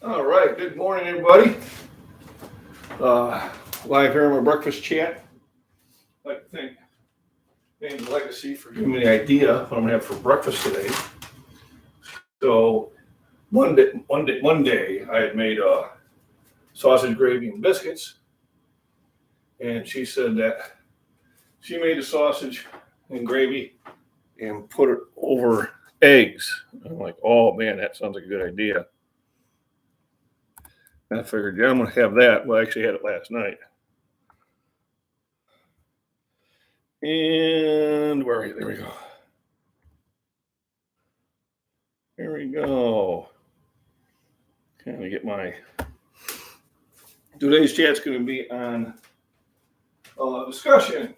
All right, good morning, everybody. Live here in my breakfast chat. I'd like to thank Name's Legacy for giving me the idea of what I'm gonna have for breakfast today. So one day, I had made sausage gravy and biscuits, and she said that she made the sausage and gravy and put it over eggs. I'm like, oh man, that sounds like a good idea. And I figured, yeah, I'm gonna have that. Well, I actually had it last night. And where are you? There we go. Here we go. Kind of get my today's chat's going to be on discussion.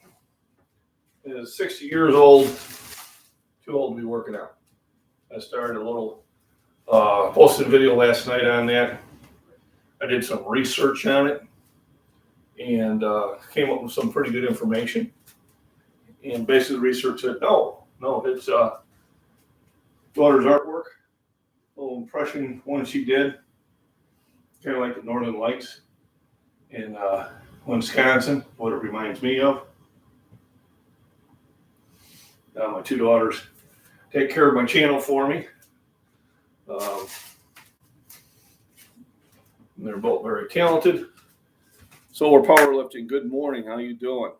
Is 60 years old too old to be working out? I started a little posted a video last night on that. I did some research on it and came up with some pretty good information. And basically, the research said no, it's daughter's artwork. A little impression one she did, kind of like the Northern Lights in Wisconsin, what it reminds me of. My two daughters take care of my channel for me. They're both very talented. Solar Powerlifting, good morning. How you doing?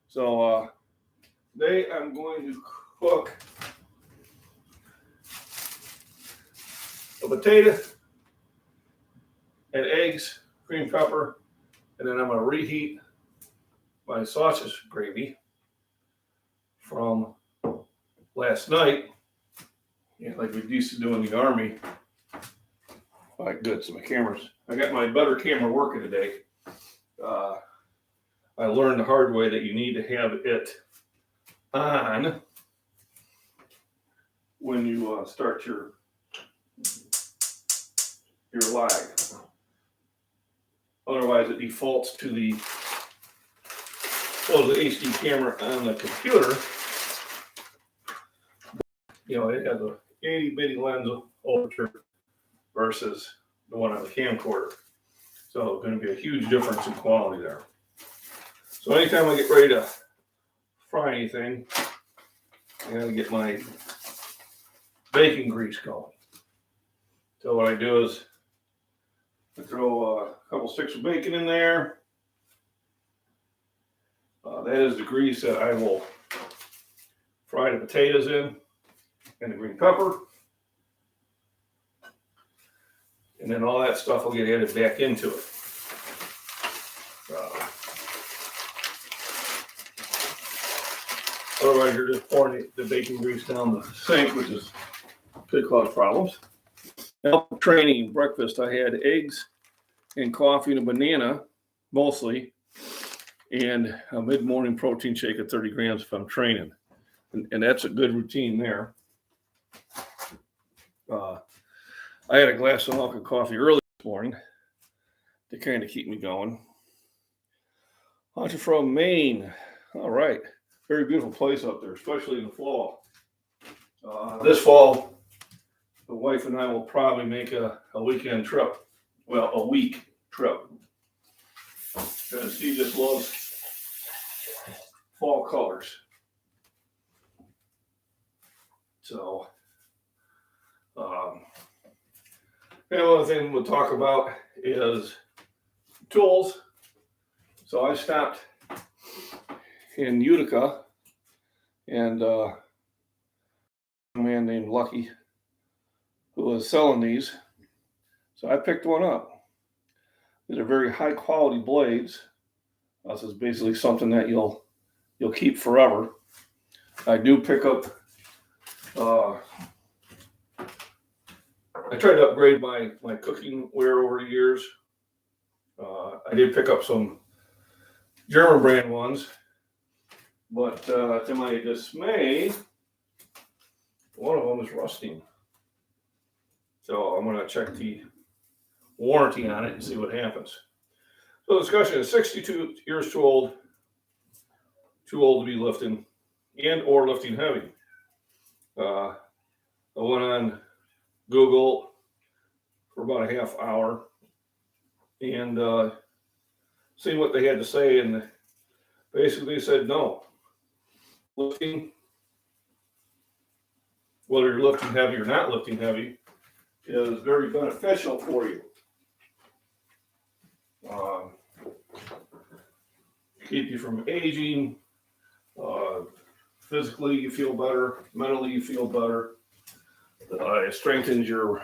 So today I'm going to cook a potato and eggs, green pepper, and then I'm going to reheat my sausage gravy from last night, like we used to do in the Army. All right, good. So my cameras, I got my better camera working today. I learned the hard way that you need to have it on when you start your live. Otherwise, it defaults to the HD camera on the computer. You know, it has a itty bitty lens aperture versus the one on the camcorder. So going to be a huge difference in quality there. So anytime I get ready to fry anything, I got to get my bacon grease going. So what I do is I throw a couple sticks of bacon in there. That is the grease that I will fry the potatoes in and the green pepper. And then all that stuff will get added back into it. Otherwise, you're just pouring the bacon grease down the sink, which could cause problems. Now, training breakfast, I had eggs and coffee and a banana, mostly, and a mid-morning protein shake of 30 grams if I'm training. And that's a good routine there. I had a glass of milk and coffee early this morning to kind of keep me going. Hunter from Maine. All right. Very beautiful place up there, especially in the fall. This fall, the wife and I will probably make a weekend trip. Well, a week trip. Because she just loves fall colors. So, another thing we'll talk about is tools. So I stopped in Utica, and a man named Lucky who was selling these. So I picked one up. These are very high quality blades. This is basically something that you'll keep forever. I do pick up. I tried to upgrade my cooking ware over the years. I did pick up some German brand ones, but to my dismay, one of them is rusting. So I'm going to check the warranty on it and see what happens. So the discussion is 62 years too old to be lifting and or lifting heavy. I went on Google, for about a half hour and see what they had to say. And basically said, no, lifting, whether you're lifting heavy or not lifting heavy, is very beneficial for you. Keep you from aging. Physically, you feel better. Mentally, you feel better. It strengthens your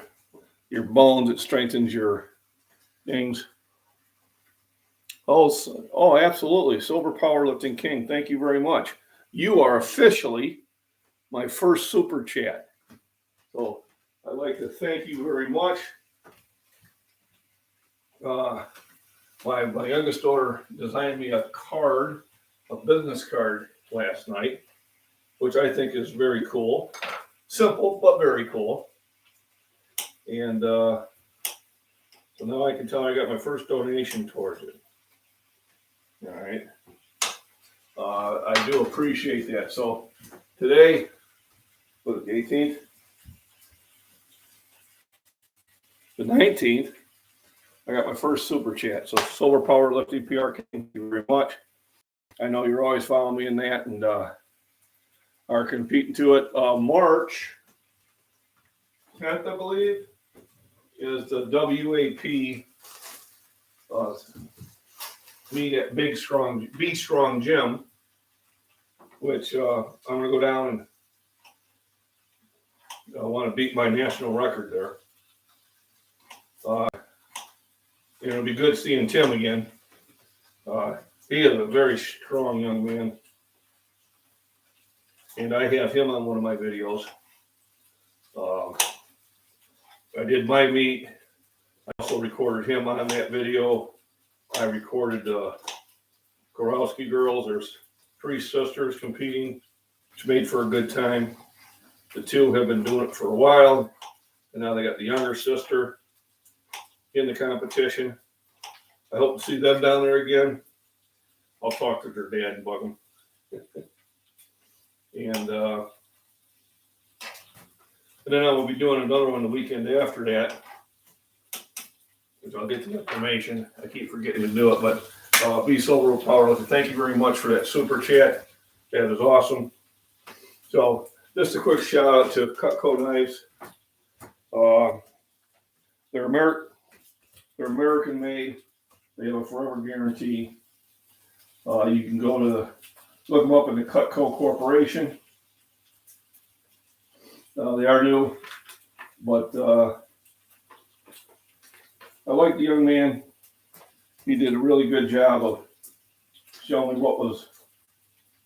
bones. It strengthens your things. Oh, absolutely. Sober Powerlifting King, thank you very much. You are officially my first super chat. So I'd like to thank you very much. My youngest daughter designed me a business card last night, which I think is very cool. Simple, but very cool. And so now I can tell I got my first donation towards it. All right. I do appreciate that. So today, was it the 18th? The 19th, I got my first super chat. So Sober Powerlifting PR, thank you very much. I know you're always following me in that and are competing to it. March 10th, I believe, is the WAP meet at Be Strong Gym, which I'm going to go down and I want to beat my national record there. It'll be good seeing Tim again. He is a very strong young man. And I have him on one of my videos. I did my meet. I also recorded him on that video. I recorded Korowski girls. There's 3 sisters competing, which made for a good time. The 2 have been doing it for a while, and now they got the younger sister in the competition. I hope to see them down there again. I'll talk to their dad and bug them. And then I will be doing another one the weekend after that, which I'll get the information. I keep forgetting to do it, but Be Sober Powerlifting, thank you very much for that super chat. That is awesome. So just a quick shout out to Cutco Knives. They're American made. They have a forever guarantee. You can look them up in the Cutco Corporation. They are new, but I like the young man. He did a really good job of showing me what was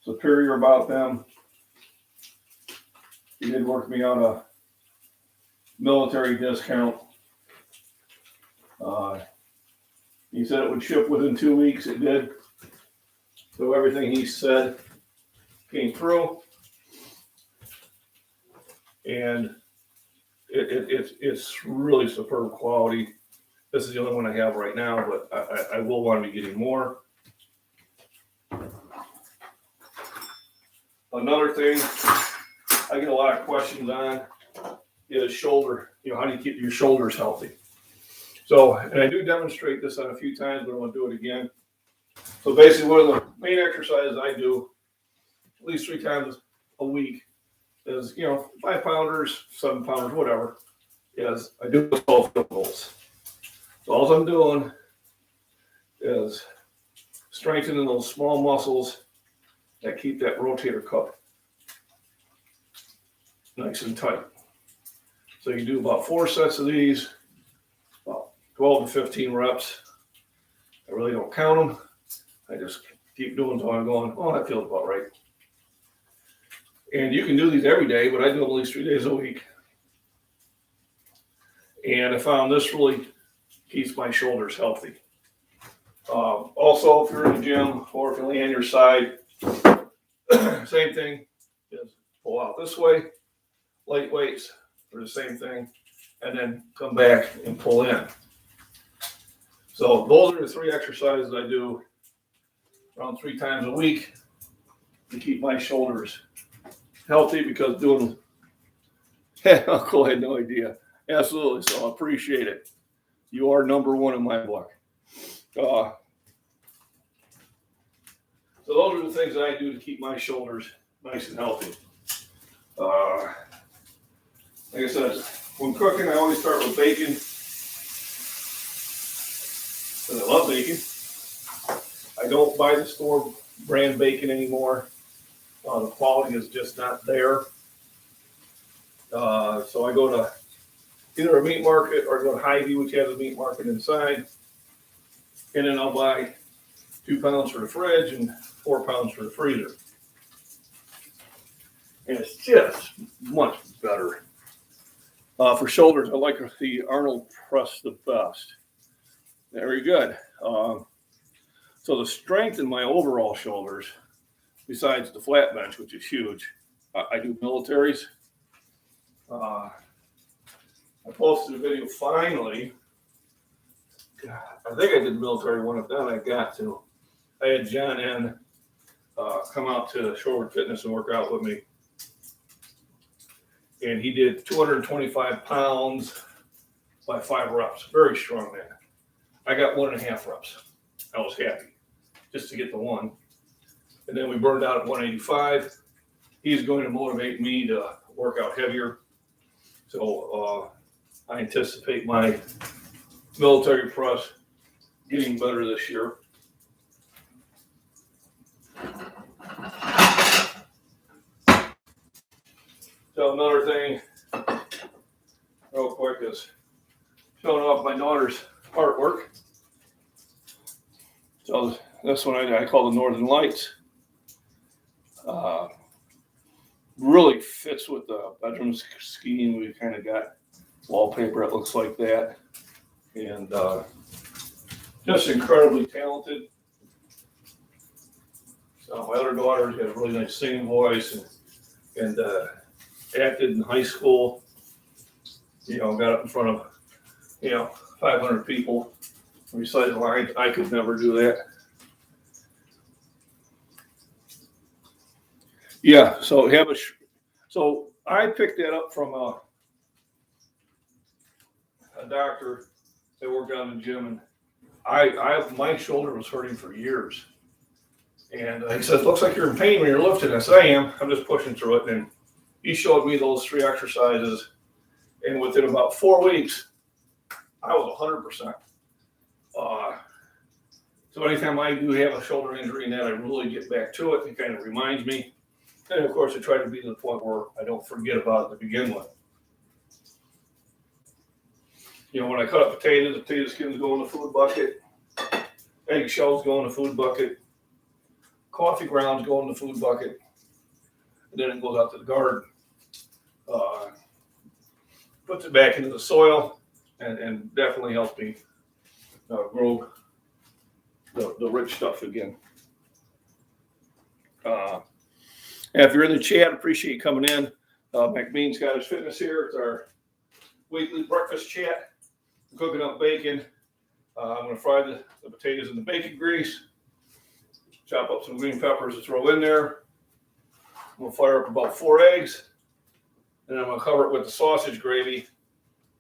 superior about them. He did work me on a military discount. He said it would ship within 2 weeks. It did. So everything he said came through. And it's really superb quality. This is the only one I have right now, but I will want to be getting more. Another thing I get a lot of questions on is shoulder. How do you keep your shoulders healthy? So, and I do demonstrate this on a few times, but I want to do it again. So basically one of the main exercises I do at least 3 times a week is, 5 pounders, 7 pounders, whatever, is I do 12 field goals. So all I'm doing is strengthening those small muscles that keep that rotator cuff nice and tight. So you do about 4 sets of these, about 12 to 15 reps. I really don't count them. I just keep doing until I'm going, oh, that feels about right. And you can do these every day, but I do them at least 3 days a week. And I found this really keeps my shoulders healthy. Also, if you're in the gym or if you lay on your side, same thing. Just pull out this way. Light weights are the same thing. And then come back and pull in. So those are the 3 exercises I do around 3 times a week to keep my shoulders healthy, because doing Uncle had no idea. Absolutely. So I appreciate it. You are number one in my book. So those are the things that I do to keep my shoulders nice and healthy. Like I said, when cooking, I always start with bacon. Because I love bacon. I don't buy the store brand bacon anymore. The quality is just not there. So I go to either a meat market or go to Hy-Vee, which has a meat market inside. And then I'll buy 2 pounds for the fridge and 4 pounds for the freezer. And it's just much better. For shoulders, I like the Arnold press the best. Very good. So the strength in my overall shoulders, besides the flat bench, which is huge, I do militaries. I posted a video finally. I think I did the military one. If not, I got to. I had John N. Come out to Shorewood Fitness and work out with me. And he did 225 pounds by 5 reps. Very strong man. I got 1.5 reps. I was happy just to get the 1. And then we burned out at 185. He's going to motivate me to work out heavier. So I anticipate my military press getting better this year. So another thing, real quick, is showing off my daughter's artwork. So this one I call the Northern Lights. Really fits with the bedroom scheme. We kind of got wallpaper that looks like that. And just incredibly talented. So my other daughter's got a really nice singing voice and acted in high school. You know, got up in front of, 500 people, recited lines. I could never do that. Yeah, so so I picked that up from a doctor that worked out in the gym, and my shoulder was hurting for years. And he said, "Looks like you're in pain when you're lifting." I said, "I am. I'm just pushing through it." And he showed me those 3 exercises, and within about 4 weeks, I was 100%. So anytime I do have a shoulder injury and that, I really get back to it. It kind of reminds me. And of course, I try to be to the point where I don't forget about it to begin with. When I cut up potatoes, potato skins go in the food bucket. Eggshells go in the food bucket. Coffee grounds go in the food bucket. And then it goes out to the garden. Puts it back into the soil and definitely helps me grow the rich stuff again. And if you're in the chat, appreciate you coming in. McBean's got his fitness here. It's our weekly breakfast chat. I'm cooking up bacon. I'm going to fry the potatoes in the bacon grease. Chop up some green peppers to throw in there. I'm going to fire up about 4 eggs. And I'm going to cover it with the sausage gravy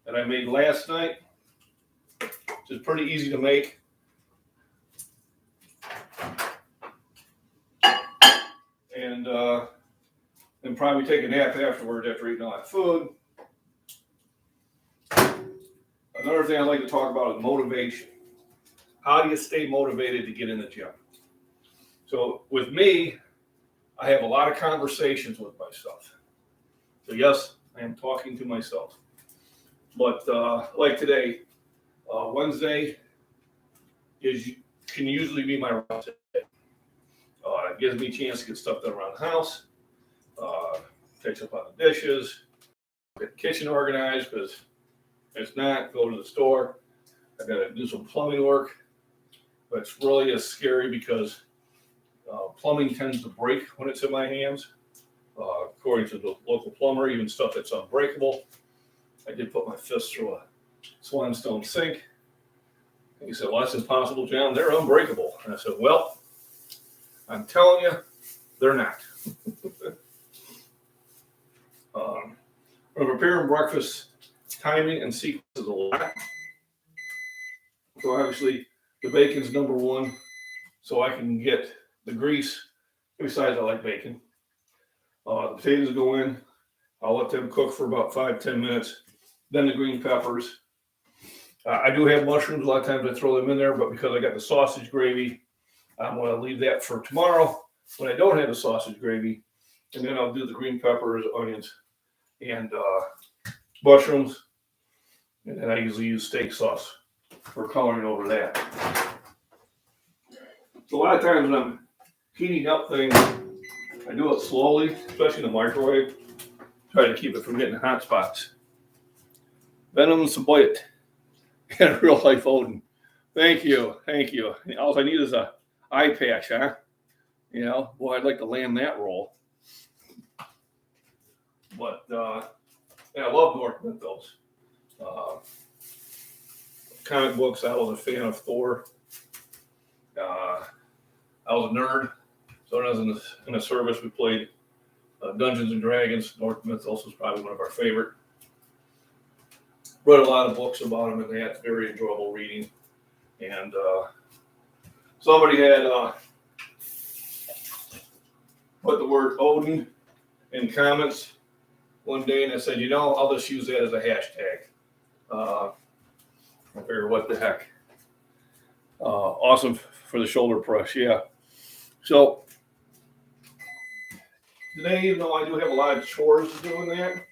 that I made last night. Which is pretty easy to make. And probably take a nap afterwards after eating all that food. Another thing I'd like to talk about is motivation. How do you stay motivated to get in the gym? So with me, I have a lot of conversations with myself. So yes, I am talking to myself. But like today, Wednesday can usually be my rest day. It gives me a chance to get stuff done around the house. Fix up on the dishes, get the kitchen organized, because if it's not, go to the store. I got to do some plumbing work, but it's really as scary because plumbing tends to break when it's in my hands. According to the local plumber, even stuff that's unbreakable. I did put my fist through a swanstone sink. And he said, "Well, that's impossible, John. They're unbreakable." And I said, "Well, I'm telling you, they're not." When preparing breakfast, timing and sequence is a lot. So obviously the bacon's number one, so I can get the grease. Besides, I like bacon. The potatoes go in. I'll let them cook for about 5-10 minutes. Then the green peppers. I do have mushrooms. A lot of times I throw them in there, but because I got the sausage gravy, I'm going to leave that for tomorrow when I don't have the sausage gravy. And then I'll do the green peppers, onions, and mushrooms. And then I usually use steak sauce for coloring over that. So a lot of times when I'm heating up things, I do it slowly, especially in the microwave. Try to keep it from getting hot spots. Venom Saboyet and a real life Odin. Thank you. All I need is a eye patch, huh? You know, boy, I'd like to land that role. But yeah, I love North Mythos. Comic books. I was a fan of Thor. I was a nerd. So when I was in the service, we played Dungeons and Dragons. North Mythos was probably one of our favorite. Read a lot of books about them, and that's very enjoyable reading. And somebody had put the word Odin in comments one day, and I said, you know, I'll just use that as a hashtag. I figured, what the heck? Awesome for the shoulder press, yeah. So today, even though I do have a lot of chores to do in that,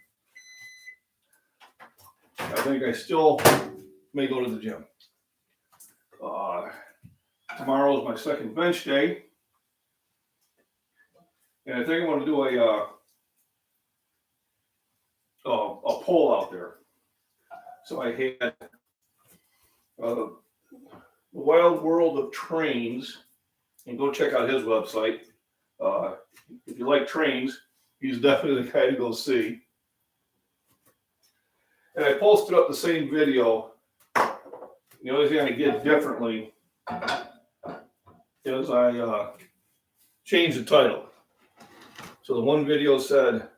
I think I still may go to the gym. Tomorrow is my second bench day, and I think I want to do a poll out there. So I had the Wild World of Trains, and go check out his website. If you like trains, he's definitely the guy to go see. And I posted up the same video. The only thing I did differently is I changed the title. So the one video said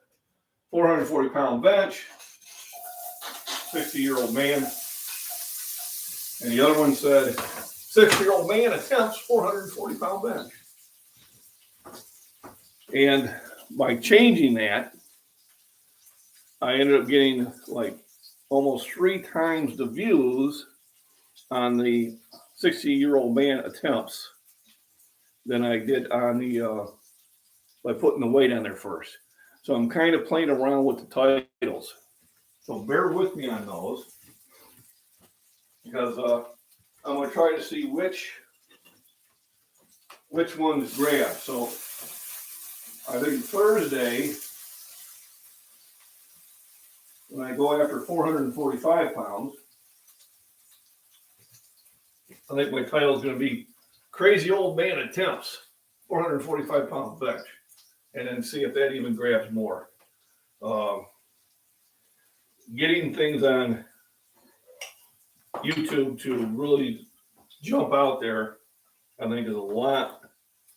440-pound bench, 60-year-old man. And the other one said 60-year-old man attempts 440-pound bench. And by changing that, I ended up getting like almost 3 times the views on the 60-year-old man attempts than I did on the by putting the weight on there first. So I'm kind of playing around with the titles. So bear with me on those, because I'm going to try to see which ones grab. So I think Thursday, when I go after 445 pounds, I think my title is going to be Crazy Old Man Attempts 445-pound bench, and then see if that even grabs more. Getting things on YouTube to really jump out there, I think, is a lot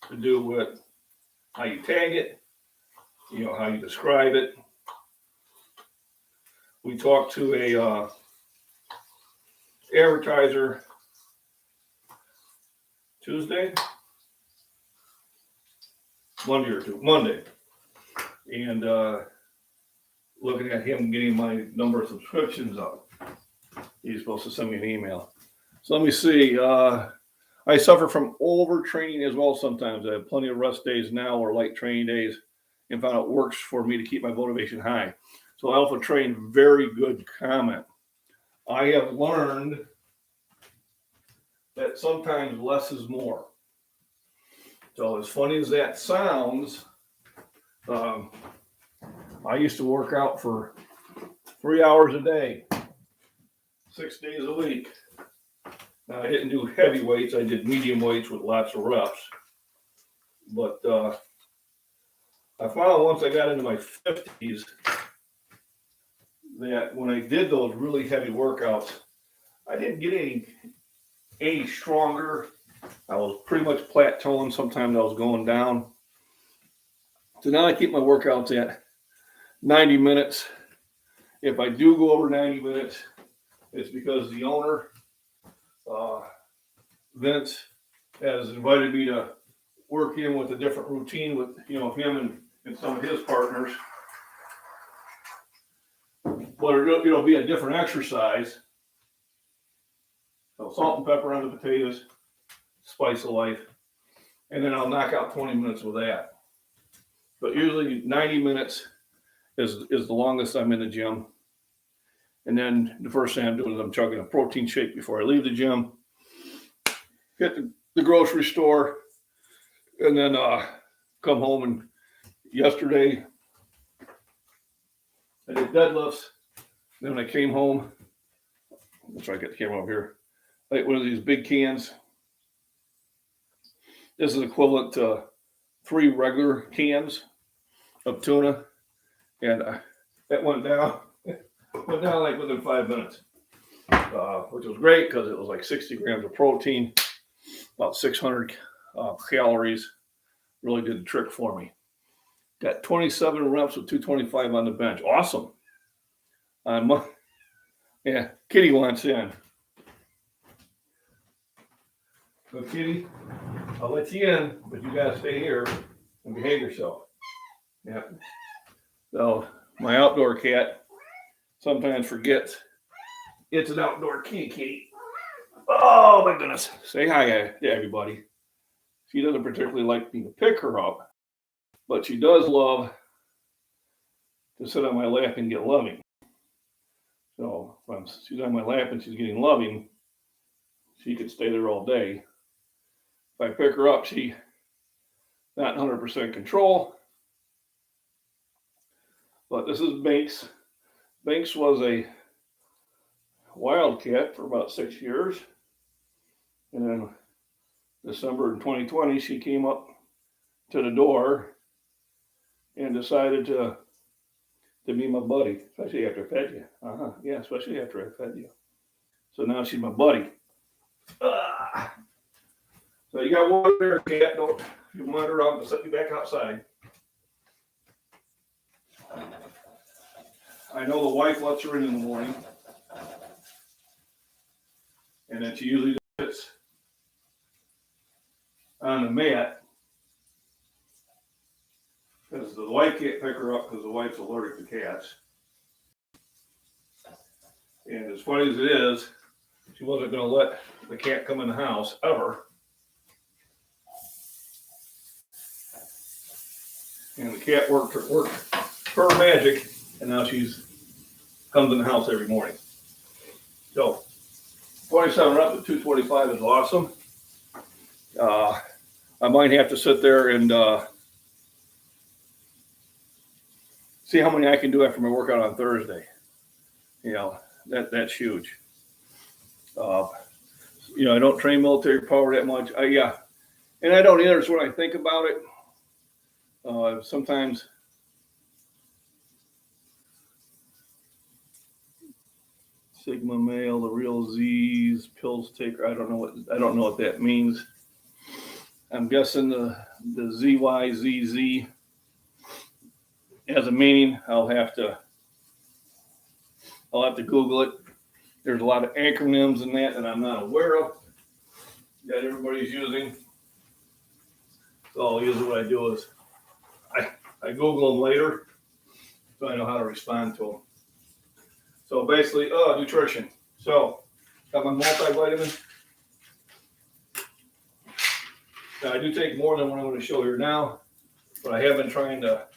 to do with how you tag it, you know, how you describe it. We talked to a advertiser Monday, and looking at him getting my number of subscriptions up. He's supposed to send me an email. So let me see. I suffer from overtraining as well sometimes. I have plenty of rest days now or light training days, and found it works for me to keep my motivation high. So Alpha Train, very good comment. I have learned that sometimes less is more. So as funny as that sounds, I used to work out for 3 hours a day, 6 days a week. Now, I didn't do heavy weights. I did medium weights with lots of reps. But I found once I got into my 50s that when I did those really heavy workouts, I didn't get any stronger. I was pretty much plateauing. Sometimes I was going down. So now I keep my workouts at 90 minutes. If I do go over 90 minutes, it's because the owner Vince has invited me to work in with a different routine with, him and some of his partners. But it'll be a different exercise. So salt and pepper on the potatoes, spice of life. And then I'll knock out 20 minutes with that. But usually 90 minutes is the longest I'm in the gym. And then the first thing I'm doing is I'm chugging a protein shake before I leave the gym. Hit the grocery store. And then come home. And yesterday I did deadlifts. Then when I came home, let's try to get the camera over here. I ate one of these big cans. This is equivalent to 3 regular cans of tuna. And that went down like within 5 minutes, which was great because it was like 60 grams of protein, about 600 calories. Really did the trick for me. Got 27 reps with 225 on the bench. Awesome. Yeah, Kitty wants in. So Kitty, I'll let you in, but you gotta stay here and behave yourself. Yeah. So my outdoor cat sometimes forgets it's an outdoor kitty. Oh my goodness. Say hi to everybody. She doesn't particularly like me to pick her up, but she does love to sit on my lap and get loving. So when she's on my lap and she's getting loving, she could stay there all day. If I pick her up, she's not 100% control. But this is Banks. Banks was a wildcat for about 6 years. And then December 2020, she came up to the door and decided to be my buddy, especially after I fed you. Yeah, especially after I fed you. So now she's my buddy. So you got water there, cat. Don't you wander off and set you back outside. I know the wife lets her in the morning. And then she usually sits on the mat. Because the wife can't pick her up because the wife's allergic to cats. And as funny as it is, she wasn't going to let the cat come in the house ever. And the cat worked her magic, and now she's comes in the house every morning. So 27 reps at 225 is awesome. I might have to sit there and see how many I can do after my workout on Thursday. That's huge. I don't train military power that much. And I don't either. So when I think about it, sometimes Sigma male, the real Z's, pills taker. I don't know what that means. I'm guessing the ZYZZ has a meaning. I'll have to Google it. There's a lot of acronyms in that I'm not aware of that everybody's using. So usually what I do is I Google them later so I know how to respond to them. So basically, nutrition. So got my multivitamin. Now I do take more than what I'm going to show here now, but I have been trying to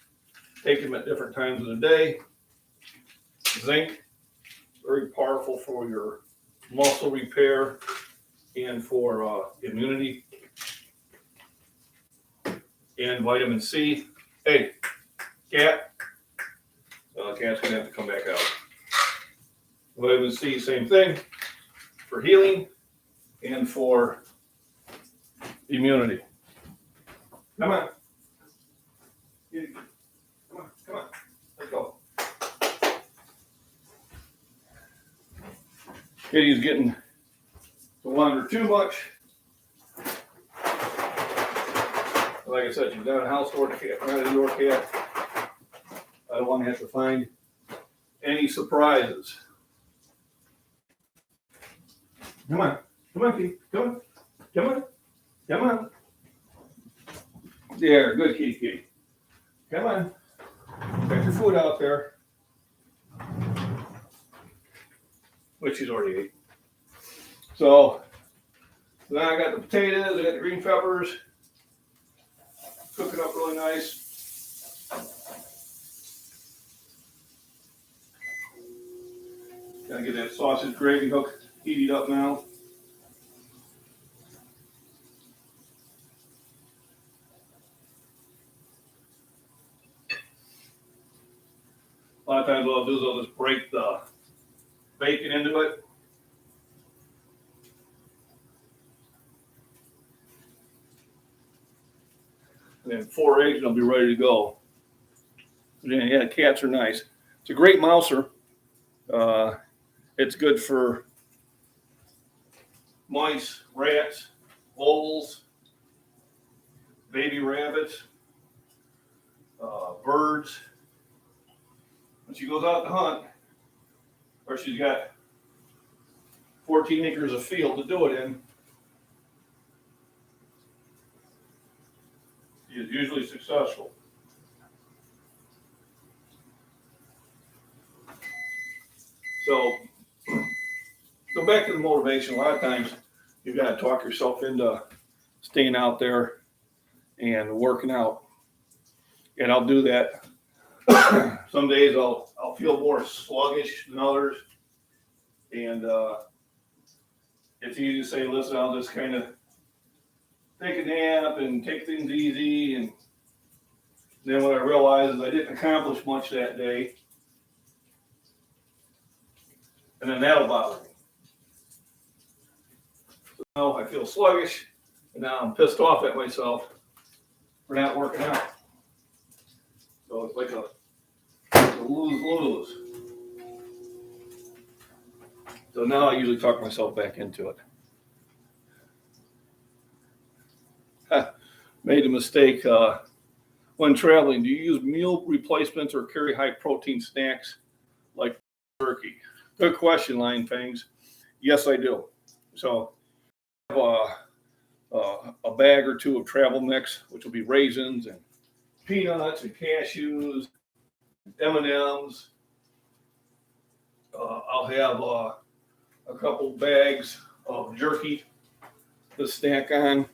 take them at different times of the day. Zinc, very powerful for your muscle repair and for immunity. And vitamin C. Hey, cat. Cat's gonna have to come back out. Vitamin C, same thing, for healing and for immunity. Come on. Come on. Let's go. Kitty's getting to wander too much. Like I said, she's not a household cat, not an indoor cat. I don't want to have to find any surprises. Come on. Come on, kitty. Come on. Come on. Come on. There, good kitty, kitty. Come on. Got your food out there. Which she's already ate. So now I got the potatoes, I got the green peppers. Cooking up really nice. Gotta get that sausage gravy hook heated up now. A lot of times what I'll do is I'll just break the bacon into it. And then 4 eggs and I'll be ready to go. Yeah, cats are nice. It's a great mouser. It's good for mice, rats, voles, baby rabbits, birds. When she goes out to hunt, or she's got 14 acres of field to do it in, she is usually successful. So, go back to the motivation. A lot of times, you've got to talk yourself into staying out there and working out. And I'll do that. Some days I'll feel more sluggish than others. And it's easy to say, listen, I'll just kind of take a nap and take things easy. And then what I realized is I didn't accomplish much that day. And then that'll bother me. So now I feel sluggish, and now I'm pissed off at myself for not working out. So it's like a lose-lose. So now I usually talk myself back into it. Made a mistake when traveling. Do you use meal replacements or carry high-protein snacks like turkey? Good question, Lion Fangs. Yes, I do. So I have a bag or two of travel mix, which will be raisins and peanuts and cashews, M&Ms. I'll have a couple bags of jerky to snack on.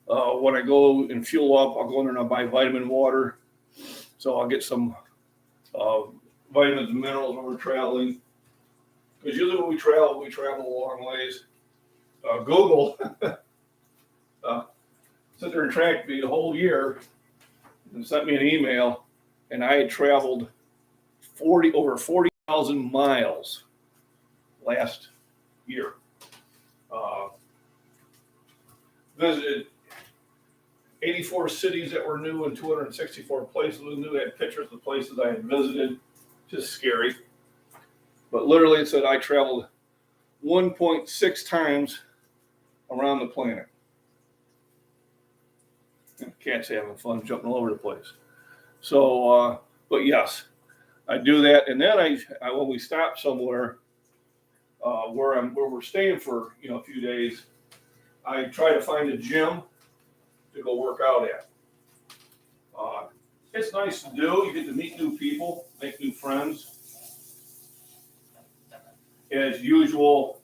When I go and fuel up, I'll go in there and I'll buy vitamin water. So I'll get some vitamins and minerals when we're traveling. Because usually when we travel a long ways. Google sit there and tracked me the whole year and sent me an email, and I had traveled over 40,000 miles last year. Visited 84 cities that were new and 264 places was new. I had pictures of the places I had visited. Just scary. But literally it said I traveled 1.6 times around the planet. Cats having fun jumping all over the place. So, but yes, I do that. And then I when we stop somewhere where we're staying for a few days, I try to find a gym to go work out at. It's nice to do. You get to meet new people, make new friends. As usual,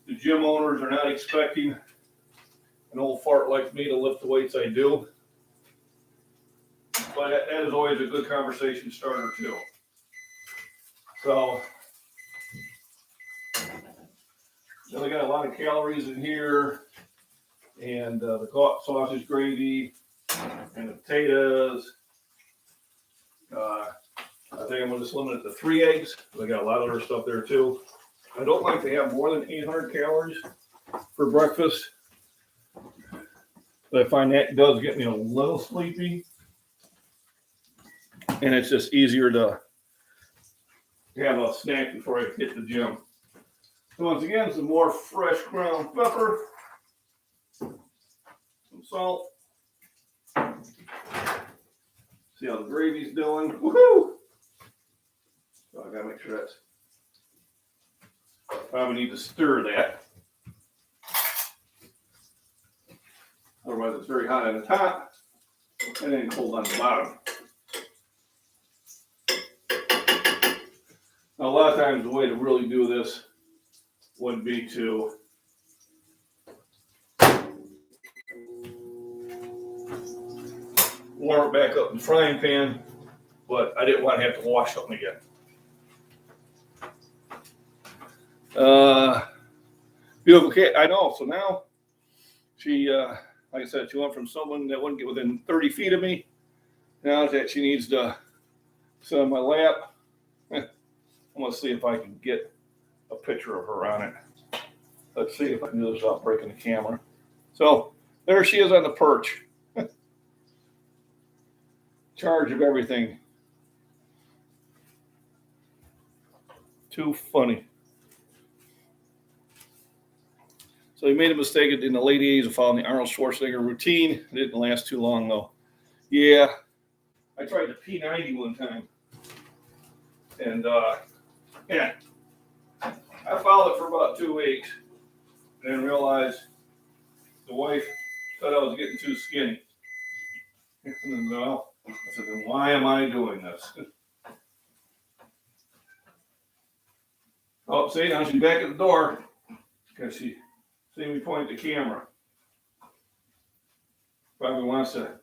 the gym owners are not expecting an old fart like me to lift the weights I do. But that is always a good conversation starter too. So, then we got a lot of calories in here, and the sausage gravy, and the potatoes. I think I'm going to just limit it to 3 eggs. I got a lot of other stuff there too. I don't like to have more than 800 calories for breakfast. But I find that does get me a little sleepy. And it's just easier to have a snack before I hit the gym. So once again, some more fresh ground pepper, some salt. See how the gravy's doing. Woohoo! So I gotta make sure that's, probably need to stir that. Otherwise, it's very hot on the top and then cold on the bottom. Now, a lot of times, the way to really do this would be to warm it back up in the frying pan, but I didn't want to have to wash something again. Beautiful cat, I know. So now she, like I said, she went from someone that wouldn't get within 30 feet of me. Now that she needs to sit on my lap, I'm going to see if I can get a picture of her on it. Let's see if I can do this without breaking the camera. So there she is on the perch. Charge of everything. Too funny. So he made a mistake in the late 80s of following the Arnold Schwarzenegger routine. It didn't last too long, though. Yeah, I tried the P90 one time. And, yeah, I followed it for about 2 weeks. And then realized the wife thought I was getting too skinny. And then, well, I said, then why am I doing this? Oh, see, now she's back at the door because she seen me point the camera. Probably wants to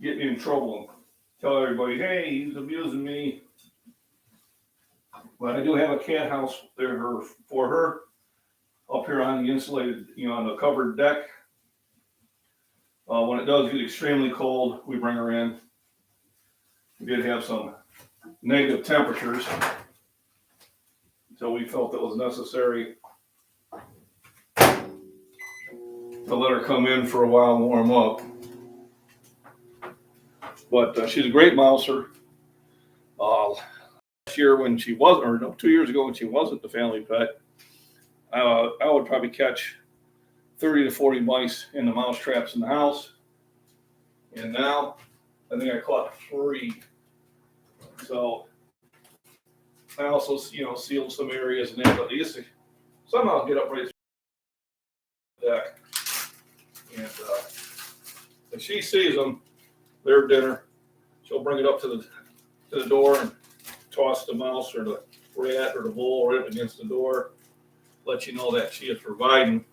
get me in trouble and tell everybody, hey, he's abusing me. But I do have a cat house there for her up here on the insulated, on the covered deck. When it does get extremely cold, we bring her in. We did have some negative temperatures, so we felt it was necessary to let her come in for a while and warm up. But she's a great mouser. Last year when she was, or no, 2 years ago when she wasn't the family pet, I would probably catch 30 to 40 mice in the mouse traps in the house. And now I think I caught 3. So I also, sealed some areas and that, but they used to somehow get up right through the deck. And if she sees them, their dinner, she'll bring it up to the door and toss the mouse or the rat or the bull right up against the door, let you know that she is providing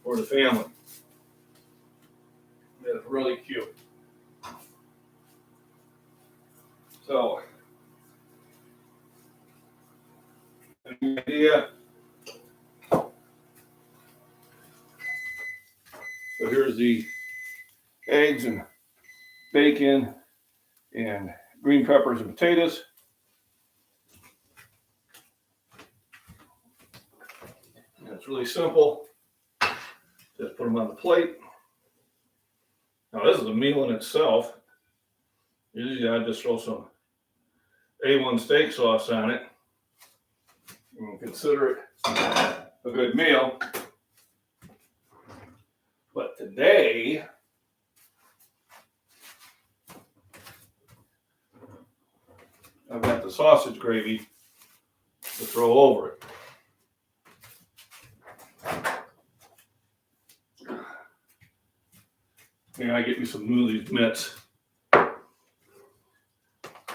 for the family. That is really cute. So, any idea? So here's the eggs and bacon and green peppers and potatoes. And it's really simple. Just put them on the plate. Now this is a meal in itself. Usually I just throw some A1 steak sauce on it. And consider it a good meal. But today, I've got the sausage gravy to throw over it. And I get me some of these mitts.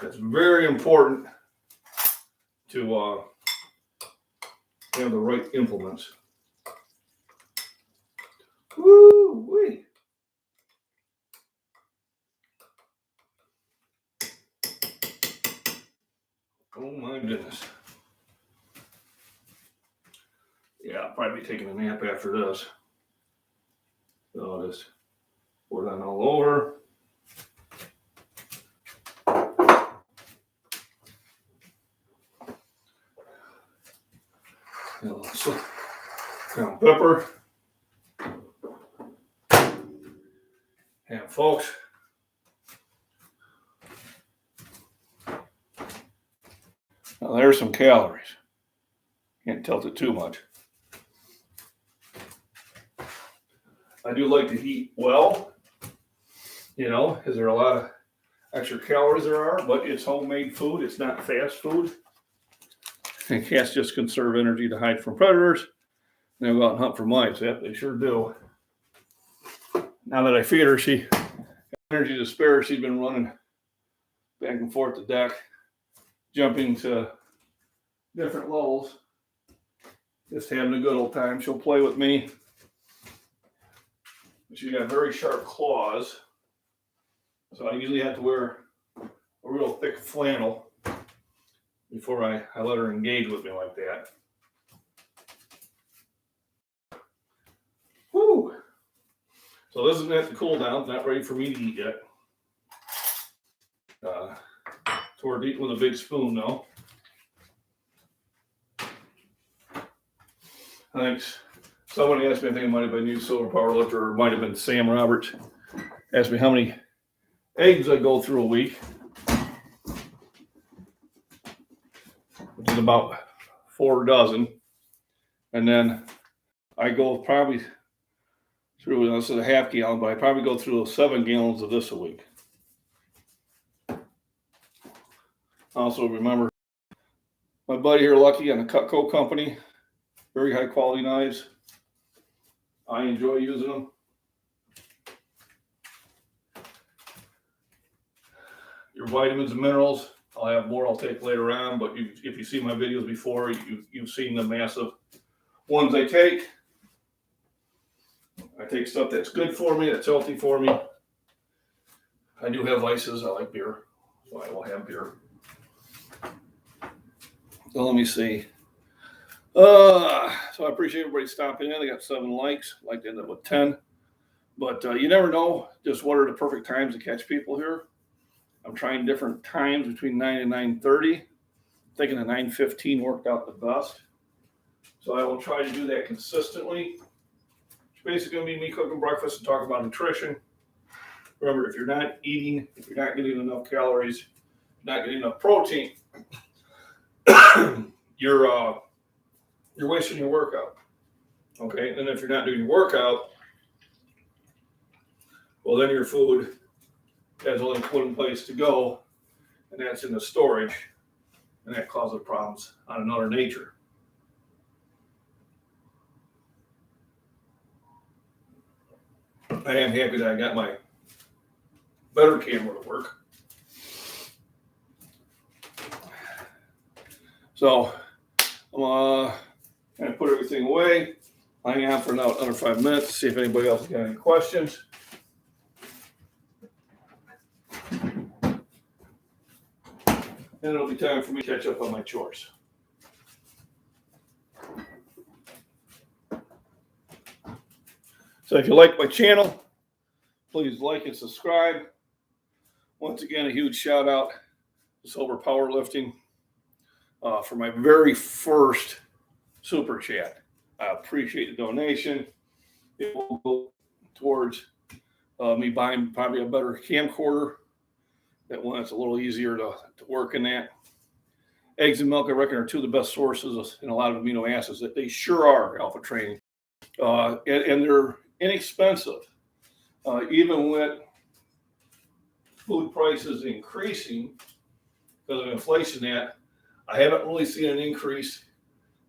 It's very important to have the right implements. Woo-wee. Oh my goodness. Yeah, I'll probably be taking a nap after this. So I'll just pour that all over. So, ground pepper. And folks, now there's some calories. Can't tilt it too much. I do like to eat well, because there are a lot of extra calories there are, but it's homemade food. It's not fast food. And cats just conserve energy to hide from predators. And they'll go out and hunt for mice. Yep, they sure do. Now that I feed her, she energy to spare. She's been running back and forth the deck, jumping to different levels, just having a good old time. She'll play with me. She's got very sharp claws, so I usually have to wear a real thick flannel before I let her engage with me like that. Whew. So this isn't at the cool down, not ready for me to eat yet. Toward eating with a big spoon though. Thanks. Somebody asked me, I think it might have been you, Silver Power Lifter, or it might have been Sam Roberts, asked me how many eggs I go through a week, which is about 4 dozen. And then I go probably through, this is a half gallon, but I probably go through 7 gallons of this a week. Also remember my buddy here, Lucky, on the Cutco company, very high quality knives. I enjoy using them. Your vitamins and minerals, I'll have more I'll take later on, but if you see my videos before, you've seen the massive ones I take. I take stuff that's good for me, that's healthy for me. I do have vices. I like beer, so I will have beer. So let me see. So I appreciate everybody stopping in. I got 7 likes. I'd like to end up with 10. But you never know just what are the perfect times to catch people here. I'm trying different times between 9 and 9:30. Thinking the 9:15 worked out the best. So I will try to do that consistently. It's basically going to be me cooking breakfast and talking about nutrition. Remember, if you're not eating, if you're not getting enough calories, not getting enough protein, you're wasting your workout. Okay, and then if you're not doing your workout, well, then your food has only one place to go, and that's in the storage, and that causes problems on another nature. I am happy that I got my better camera to work. So I'm going to put everything away. Hang out for another 5 minutes, see if anybody else has got any questions. Then it'll be time for me to catch up on my chores. So if you like my channel, please like and subscribe. Once again, a huge shout out to Silver Powerlifting for my very first super chat. I appreciate the donation. It will go towards me buying probably a better camcorder. That one that's a little easier to work in that. Eggs and milk, I reckon, are 2 of the best sources in a lot of amino acids. That they sure are, Alpha Training. And they're inexpensive. Even with food prices increasing because of inflation, that I haven't really seen an increase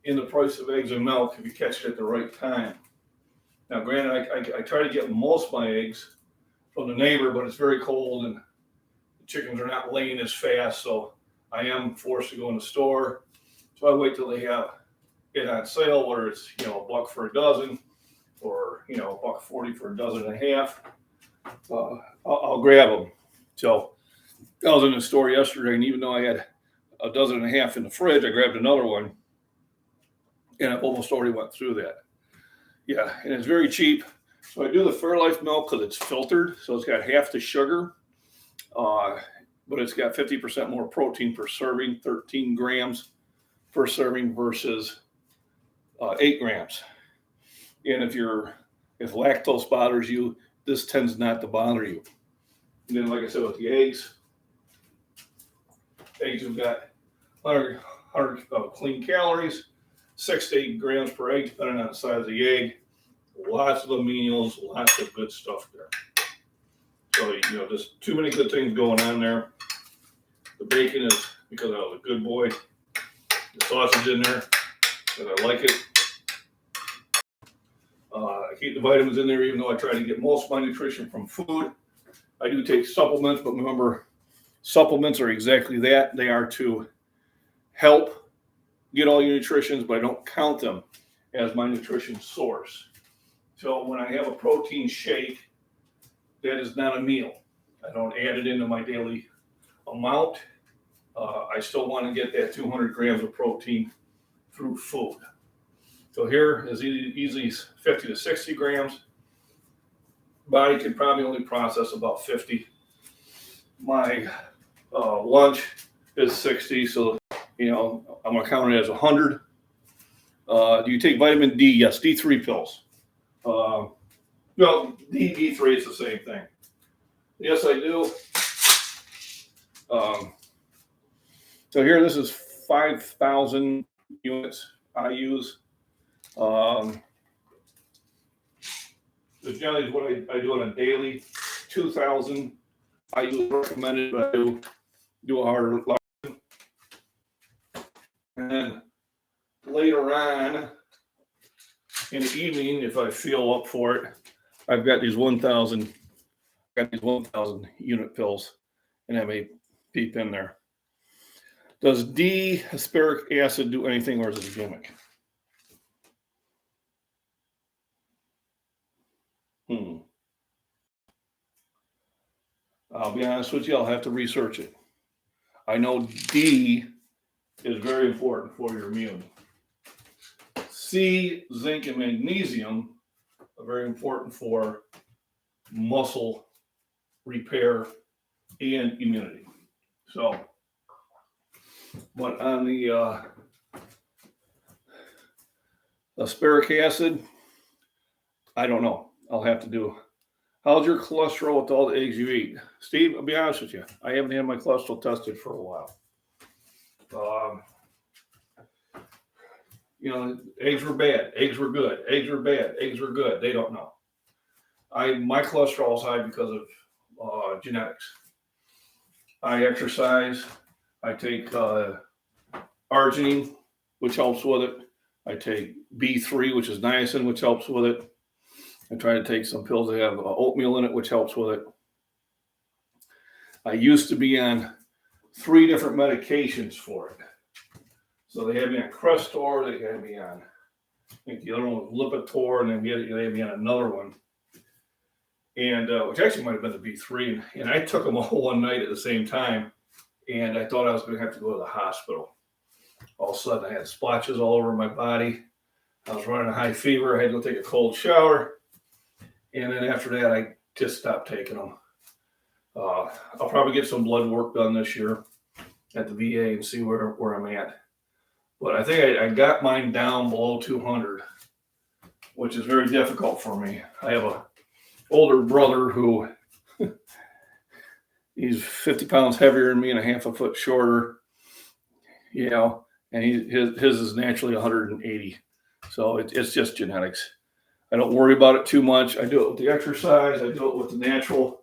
in the price of eggs and milk if you catch it at the right time. Now, granted, I try to get most of my eggs from the neighbor, but it's very cold and the chickens are not laying as fast, so I am forced to go in the store. So I wait till they have it on sale, whether it's $1 for a dozen or $1.40 for a dozen and a half. I'll grab them. So I was in the store yesterday, and even though I had a dozen and a half in the fridge, I grabbed another one, and I've almost already went through that. Yeah, and it's very cheap. So I do the Fairlife milk because it's filtered, so it's got half the sugar, but it's got 50% more protein per serving, 13 grams per serving versus 8 grams. And if lactose bothers you, this tends not to bother you. And then, like I said, with the eggs have got 100 clean calories, 6 to 8 grams per egg, depending on the size of the egg. Lots of aminos, lots of good stuff there. So, just too many good things going on there. The bacon is because I was a good boy. The sausage in there, because I like it. I keep the vitamins in there, even though I try to get most of my nutrition from food. I do take supplements, but remember, supplements are exactly that. They are to help get all your nutrition, but I don't count them as my nutrition source. So when I have a protein shake, that is not a meal. I don't add it into my daily amount. I still want to get that 200 grams of protein through food. So here is easily 50 to 60 grams. Body can probably only process about 50. My lunch is 60, so I'm gonna count it as 100. Do you take vitamin D? Yes, D3 pills. No, D3 is the same thing. Yes, I do. So here, this is 5,000 units I use. This generally is what I do on a daily. 2,000 I use recommended, but I do a harder lesson. And then later on in the evening, if I feel up for it, I've got these 1,000 unit pills, and I may peep in there. Does D-asparic acid do anything, or is it a gimmick? I'll be honest with you, I'll have to research it. I know D is very important for your immune. C, zinc, and magnesium are very important for muscle repair and immunity. So, but on the asparic acid, I don't know. I'll have to do. How's your cholesterol with all the eggs you eat? Steve, I'll be honest with you. I haven't had my cholesterol tested for a while. Eggs were bad. Eggs were good. Eggs were bad. Eggs were good. They don't know. My cholesterol is high because of genetics. I exercise. I take arginine, which helps with it. I take B3, which is niacin, which helps with it. I try to take some pills that have oatmeal in it, which helps with it. I used to be on 3 different medications for it. So they had me on Crestor, they had me on, I think the other one was Lipitor, and then they had me on another one. And which actually might have been the B3. And I took them all one night at the same time. And I thought I was going to have to go to the hospital. All of a sudden, I had splotches all over my body. I was running a high fever. I had to go take a cold shower. And then after that, I just stopped taking them. I'll probably get some blood work done this year at the VA and see where I'm at. But I think I got mine down below 200, which is very difficult for me. I have an older brother who he's 50 pounds heavier than me and a half a foot shorter, and his is naturally 180. So it's just genetics. I don't worry about it too much. I do it with the exercise. I do it with the natural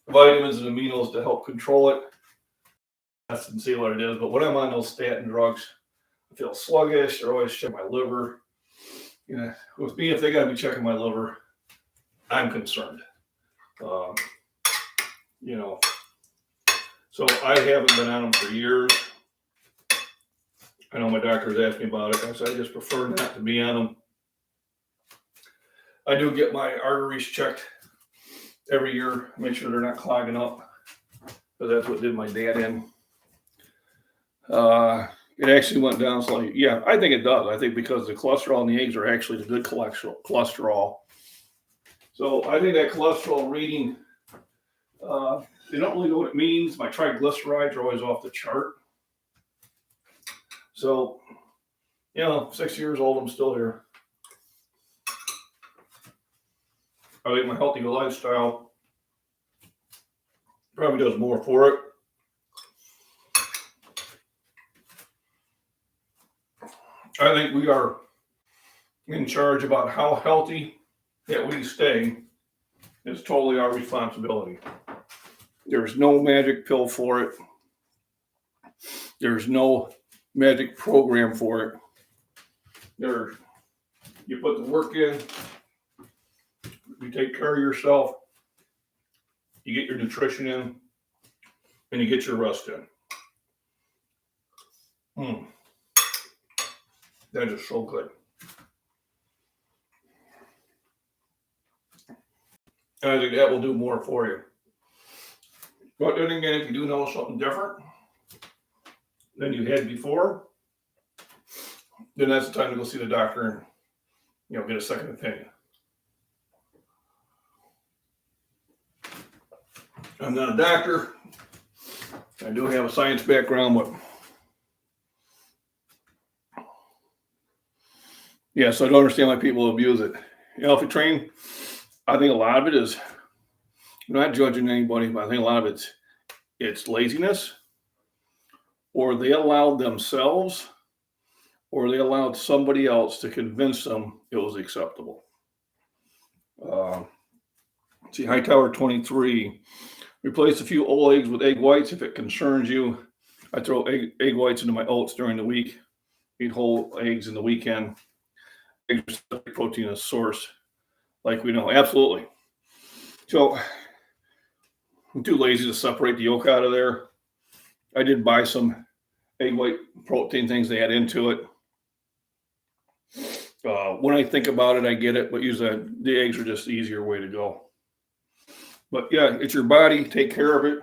vitamins and aminos to help control it. That's and see what it is. But when I'm on those statin drugs, I feel sluggish. They're always checking my liver. With me, if they got to be checking my liver, I'm concerned. So I haven't been on them for years. I know my doctors asked me about it. I said I just prefer not to be on them. I do get my arteries checked every year, make sure they're not clogging up, because that's what did my dad in. It actually went down slightly. Yeah, I think it does. I think because the cholesterol in the eggs are actually the good cholesterol. So I think that cholesterol reading, they don't really know what it means. My triglycerides are always off the chart. So, 6 years old, I'm still here. I think my healthy lifestyle probably does more for it. I think we are in charge about how healthy that we stay. Is totally our responsibility. There's no magic pill for it. There's no magic program for it. You put the work in, you take care of yourself, you get your nutrition in, and you get your rest in. That is so good. And I think that will do more for you. But then again, if you do know something different than you had before, then that's the time to go see the doctor and get a second opinion. I'm not a doctor. I do have a science background, but so I don't understand why people abuse it. If you train, I think a lot of it is, I'm not judging anybody, but I think a lot of it's laziness, or they allowed themselves, or they allowed somebody else to convince them it was acceptable. See, Hightower 23, replace a few old eggs with egg whites if it concerns you. I throw egg whites into my oats during the week, eat whole eggs in the weekend. Eggs are a protein source, like we know. Absolutely. So I'm too lazy to separate the yolk out of there. I did buy some egg white protein things they add into it. When I think about it, I get it, but usually the eggs are just the easier way to go. But yeah, it's your body. Take care of it.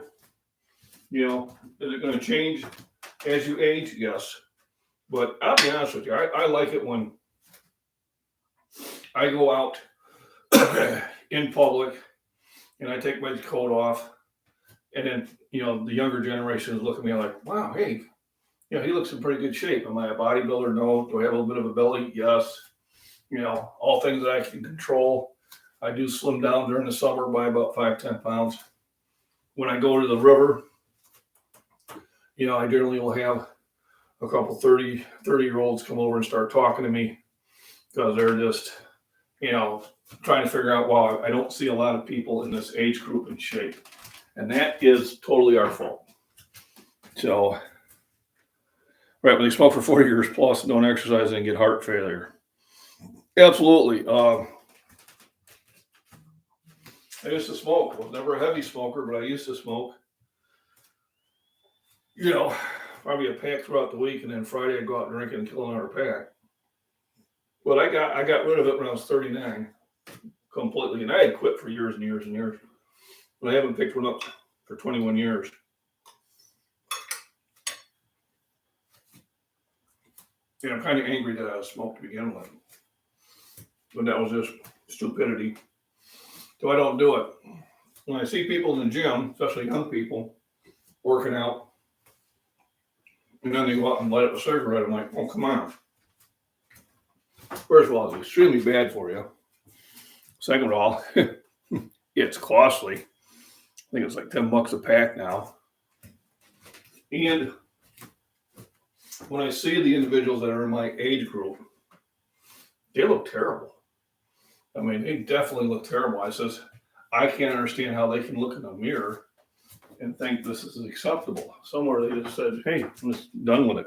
Is it going to change as you age? Yes. But I'll be honest with you, I like it when I go out in public and I take my coat off, and then the younger generations look at me like, wow, hey, he looks in pretty good shape. Am I a bodybuilder? No. Do I have a little bit of a belly? Yes. All things that I can control. I do slim down during the summer by about 5-10 pounds. When I go to the river, I generally will have a couple 30-year-olds come over and start talking to me because they're just, trying to figure out, wow, I don't see a lot of people in this age group in shape. And that is totally our fault. So, right, when they smoke for 40 years plus and don't exercise and get heart failure. Absolutely. I used to smoke. I was never a heavy smoker, but I used to smoke. Probably a pack throughout the week, and then Friday I'd go out drinking and kill another pack. But I got rid of it when I was 39 completely, and I had quit for years and years and years. But I haven't picked one up for 21 years. I'm kind of angry that I smoked to begin with. But that was just stupidity. So I don't do it. When I see people in the gym, especially young people, working out, and then they go out and light up a cigarette, I'm like, oh, come on. First of all, it's extremely bad for you. Second of all, it's costly. I think it's like $10 a pack now. And when I see the individuals that are in my age group, they look terrible. I mean, they definitely look terrible. I can't understand how they can look in the mirror and think this is acceptable. Somewhere they just said, hey, I'm just done with it.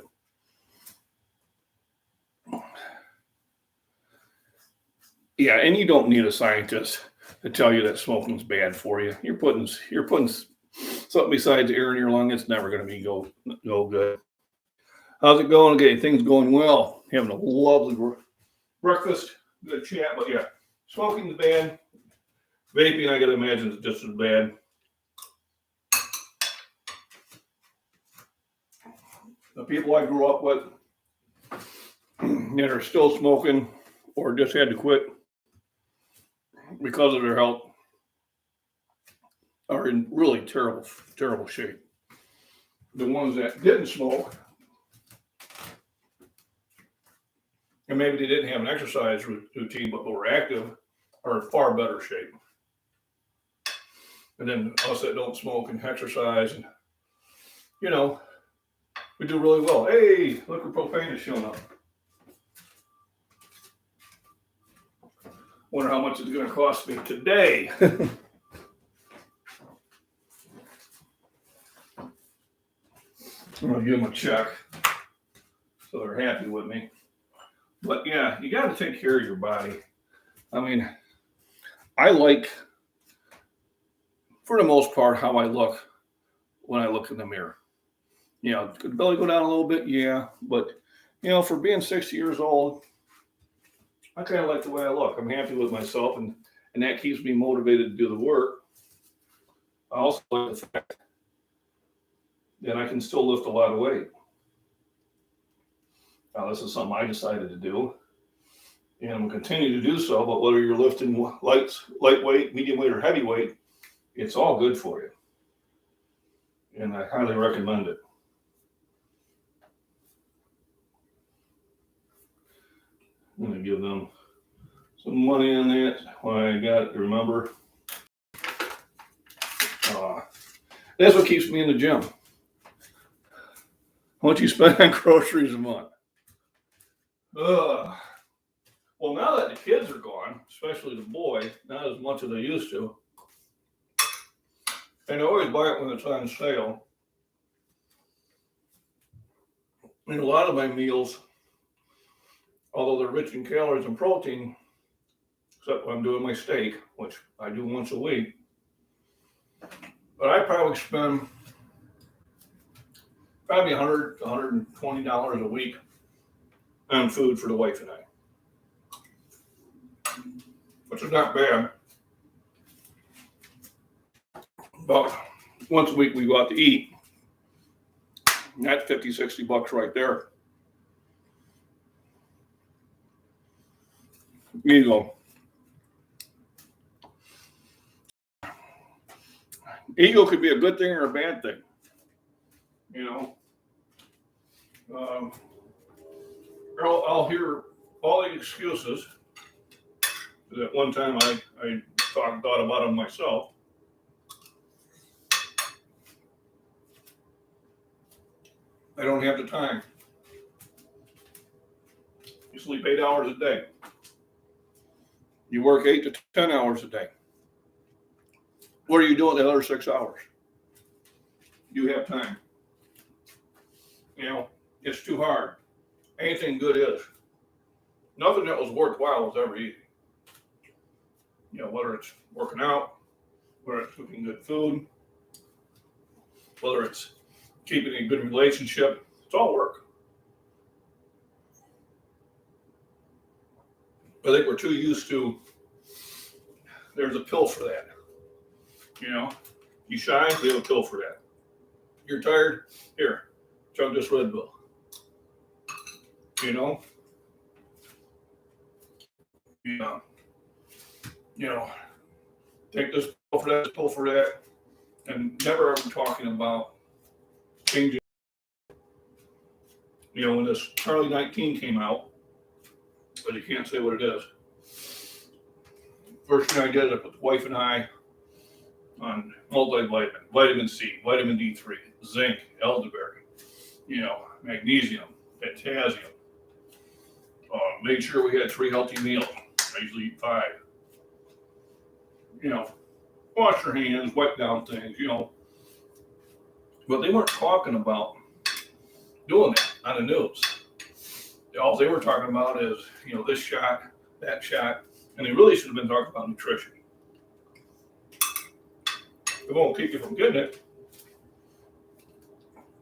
Yeah, and you don't need a scientist to tell you that smoking's bad for you. You're putting something besides air in your lung. It's never going to be go good. How's it going? Okay, things going well. Having a lovely breakfast. Good chat, but yeah, smoking's bad. Vaping, I gotta imagine, is just as bad. The people I grew up with that are still smoking or just had to quit because of their health are in really terrible, terrible shape. The ones that didn't smoke, and maybe they didn't have an exercise routine, but were active, are in far better shape. And then us that don't smoke and exercise, and we do really well. Hey, liquid propane is showing up. Wonder how much it's going to cost me today. I'm going to give them a check so they're happy with me. But yeah, you got to take care of your body. I mean, I like, for the most part, how I look when I look in the mirror. You know, could the belly go down a little bit? Yeah. But, you know, for being 60 years old, I kind of like the way I look. I'm happy with myself, and that keeps me motivated to do the work. I also like the fact that I can still lift a lot of weight. Now, this is something I decided to do, and I'm going to continue to do so. But whether you're lifting lightweight, medium weight, or heavyweight, it's all good for you. And I highly recommend it. I'm going to give them some money on that. Why I got it to remember. That's what keeps me in the gym. How much you spend on groceries a month? Well, now that the kids are gone, especially the boy, not as much as they used to. And I always buy it when it's on sale. And a lot of my meals, although they're rich in calories and protein, except when I'm doing my steak, which I do once a week, but I probably spend $100 to $120 a week on food for the wife and I, which is not bad. But once a week we go out to eat. And that's $50-$60 right there. You go. Ego could be a good thing or a bad thing. You know, I'll hear all the excuses. At one time I thought about them myself. I don't have the time. You sleep 8 hours a day. You work 8 to 10 hours a day. What are you doing the other 6 hours? You have time. You know, it's too hard. Anything good is. Nothing that was worthwhile was ever easy. You know, whether it's working out, whether it's cooking good food, whether it's keeping a good relationship, it's all work. I think we're too used to, there's a pill for that. You know, you shy, we have a pill for that. You're tired, here, chug this Red Bull. You know? Yeah. You know, take this pill for that, and never ever talking about changing. You know, when this Charlie 19 came out, but you can't say what it is. First thing I did, I put the wife and I on multivitamin, vitamin C, vitamin D3, zinc, elderberry, you know, magnesium, potassium. Made sure we had 3 healthy meals. I usually eat 5. You know, wash your hands, wipe down things, you know. But they weren't talking about doing that on the news. All they were talking about is, you know, this shot, that shot, and they really should have been talking about nutrition. It won't keep you from getting it,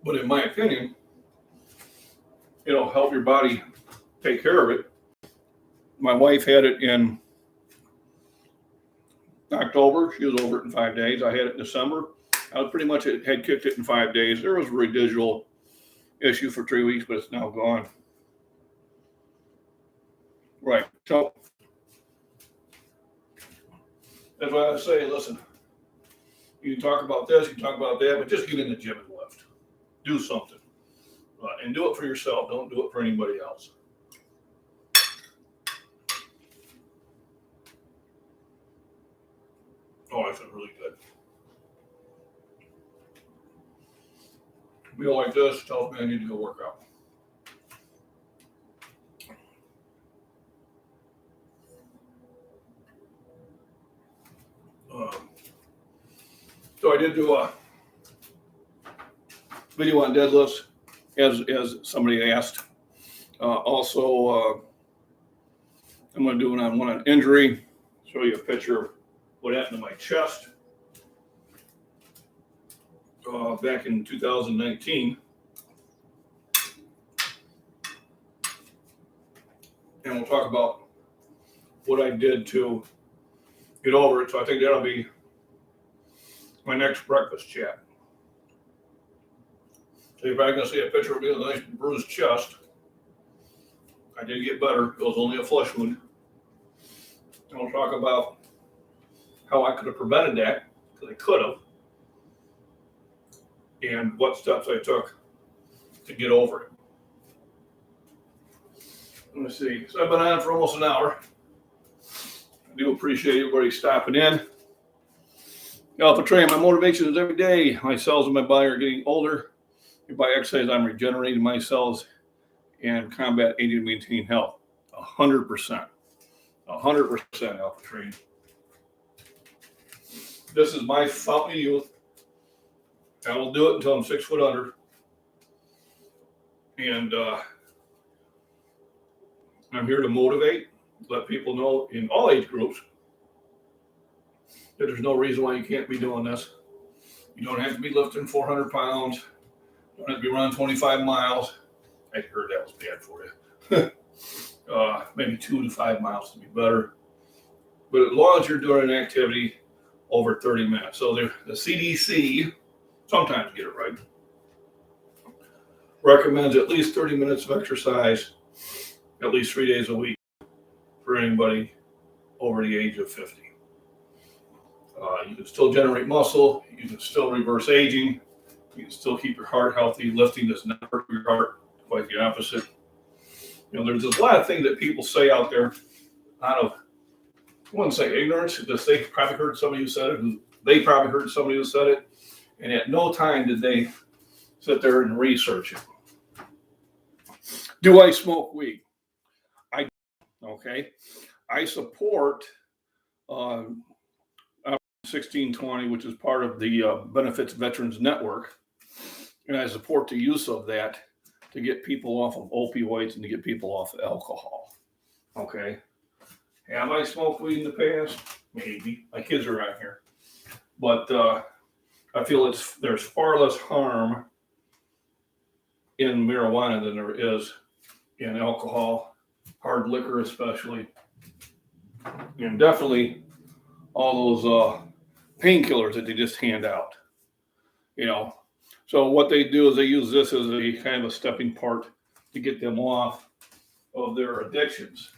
but in my opinion, it'll help your body take care of it. My wife had it in October. She was over it in 5 days. I had it in December. I was pretty much had kicked it in 5 days. There was a residual issue for 3 weeks, but it's now gone. Right. So that's why I say, listen, you can talk about this, you can talk about that, but just get in the gym and lift. Do something. And do it for yourself. Don't do it for anybody else. Oh, I feel really good. A meal like this tells me I need to go work out. So I did do a video on deadlifts, as somebody asked. Also, I'm going to do one on injury, show you a picture of what happened to my chest back in 2019. And we'll talk about what I did to get over it. So I think that'll be my next breakfast chat. So you're probably going to see a picture of me with a nice bruised chest. I did get better. It was only a flesh wound. And we'll talk about how I could have prevented that, because I could have, and what steps I took to get over it. Let me see. So I've been on for almost an hour. I do appreciate everybody stopping in. Alpha Train, my motivation is every day. My cells in my body are getting older. By exercise, I'm regenerating my cells and combat aiding to maintain health. 100%. 100% Alpha Train. This is my fountain of youth. I will do it until I'm 6 foot under. And I'm here to motivate, let people know in all age groups that there's no reason why you can't be doing this. You don't have to be lifting 400 pounds. You don't have to be running 25 miles. I heard that was bad for you. Maybe 2 to 5 miles to be better. But as long as you're doing an activity over 30 minutes. So the CDC, sometimes get it right, recommends at least 30 minutes of exercise at least 3 days a week for anybody over the age of 50. You can still generate muscle. You can still reverse aging. You can still keep your heart healthy. Lifting does not hurt your heart, quite the opposite. You know, there's a lot of things that people say out there out of, I wouldn't say ignorance, because they probably heard somebody who said it, and they probably heard somebody who said it, and at no time did they sit there and research it. Do I smoke weed? Okay. I support 1620, which is part of the Benefits Veterans Network, and I support the use of that to get people off of opioids and to get people off of alcohol. Okay. Have I smoked weed in the past? Maybe. My kids are around here. But I feel there's far less harm in marijuana than there is in alcohol, hard liquor especially, and definitely all those painkillers that they just hand out. You know, so what they do is they use this as a kind of a stepping part to get them off of their addictions.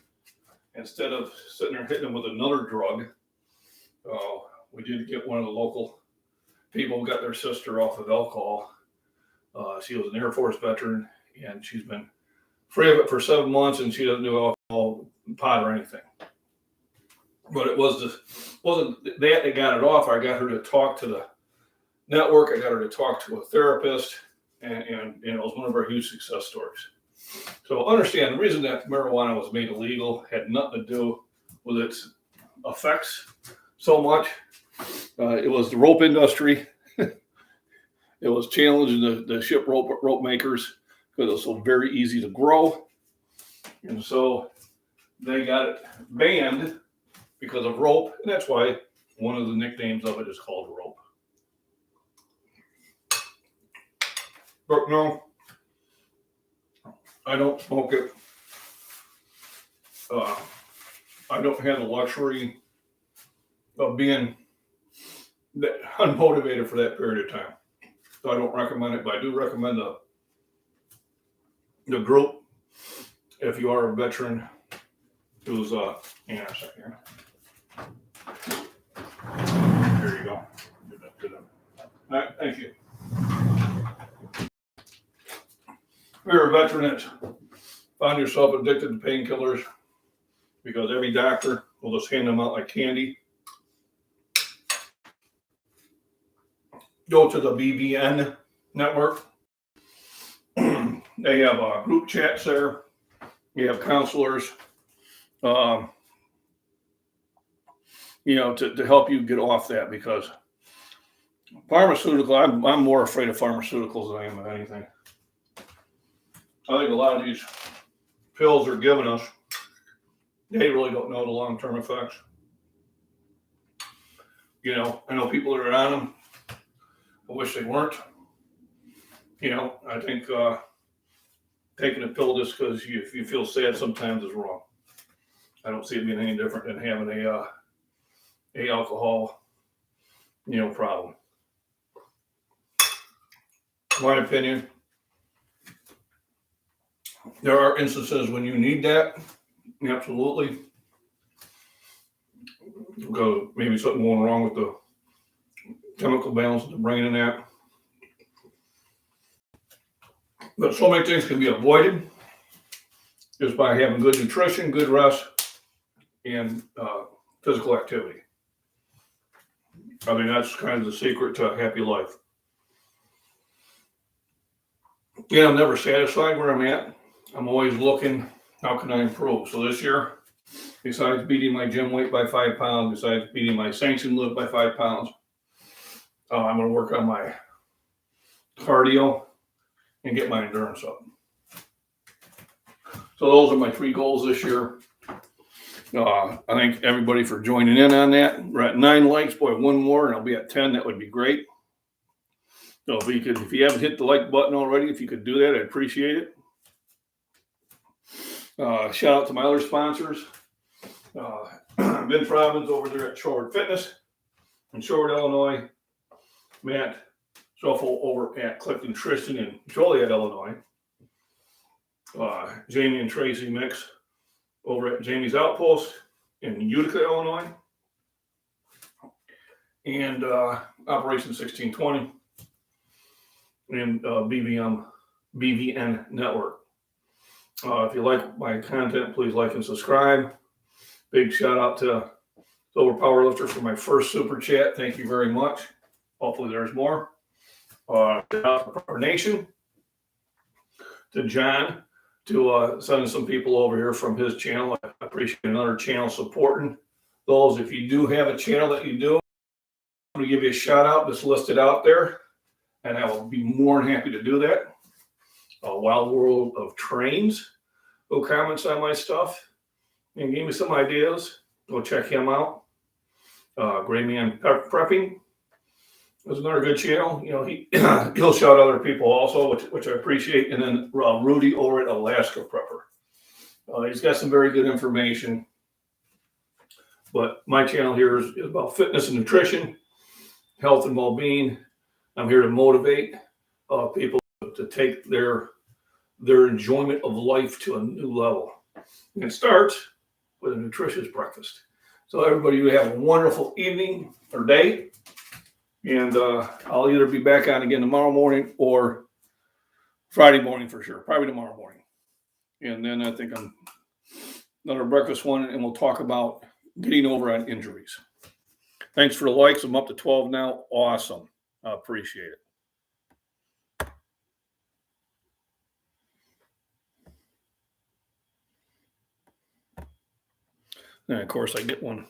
Instead of sitting there hitting them with another drug, we did get one of the local people who got their sister off of alcohol. She was an Air Force veteran, and she's been free of it for 7 months, and she doesn't do alcohol, pot, or anything. But it wasn't that got it off. I got her to talk to the network. I got her to talk to a therapist, and it was one of our huge success stories. So understand, the reason that marijuana was made illegal had nothing to do with its effects so much. It was the rope industry. It was challenging the ship rope makers because it was so very easy to grow. And so they got it banned because of rope. And that's why one of the nicknames of it is called rope. But no, I don't smoke it. I don't have the luxury of being unmotivated for that period of time. So I don't recommend it, but I do recommend the group if you are a veteran who's hang on a second here. There you go. All right, thank you. If you're a veteran that found yourself addicted to painkillers, because every doctor will just hand them out like candy, go to the BVN network. They have group chats there. You have counselors, to help you get off that, because pharmaceutical, I'm more afraid of pharmaceuticals than I am of anything. I think a lot of these pills are giving us they really don't know the long-term effects. You know, I know people that are on them. I wish they weren't. You know, I think taking a pill just because you feel sad sometimes is wrong. I don't see it being any different than having a alcohol, you know, problem. In my opinion, there are instances when you need that. Absolutely. Because maybe something going wrong with the chemical balance of the brain and that. But so many things can be avoided just by having good nutrition, good rest, and physical activity. I mean, that's kind of the secret to a happy life. Yeah, I'm never satisfied where I'm at. I'm always looking, how can I improve? So this year, besides beating my gym weight by 5 pounds, besides beating my sanctioned lift by 5 pounds, I'm going to work on my cardio and get my endurance up. So those are my 3 goals this year. I thank everybody for joining in on that. We're at 9 likes. Boy, one more and I'll be at 10. That would be great. So if you haven't hit the like button already, if you could do that, I'd appreciate it. Shout out to my other sponsors. Vince Robbins over there at Shoreward Fitness in Shoreward, Illinois. Matt Shuffle over at Clifton Tristan in Joliet, Illinois. Jamie and Tracy Mix over at Jamie's Outpost in Utica, Illinois. And Operation 1620 and BVN Network. If you like my content, please like and subscribe. Big shout out to Silver Powerlifter for my first super chat. Thank you very much. Hopefully there's more. Shout out to Prepper Nation. To John, to sending some people over here from his channel. I appreciate another channel supporting those. If you do have a channel that you do, I'm going to give you a shout out. Just list it out there, and I will be more than happy to do that. Wild World of Trains, go comments on my stuff and give me some ideas. Go check him out. Gray Man Prepping is another good channel. You know, he'll shout other people also, which I appreciate. And then Rudy over at Alaska Prepper. He's got some very good information. But my channel here is about fitness and nutrition, health and well-being. I'm here to motivate people to take their enjoyment of life to a new level. And it starts with a nutritious breakfast. So everybody, you have a wonderful evening or day. And I'll either be back on again tomorrow morning or Friday morning for sure. Probably tomorrow morning. And then I think I'm another breakfast one, and we'll talk about getting over on injuries. Thanks for the likes. I'm up to 12 now. Awesome. I appreciate it. And of course, I get one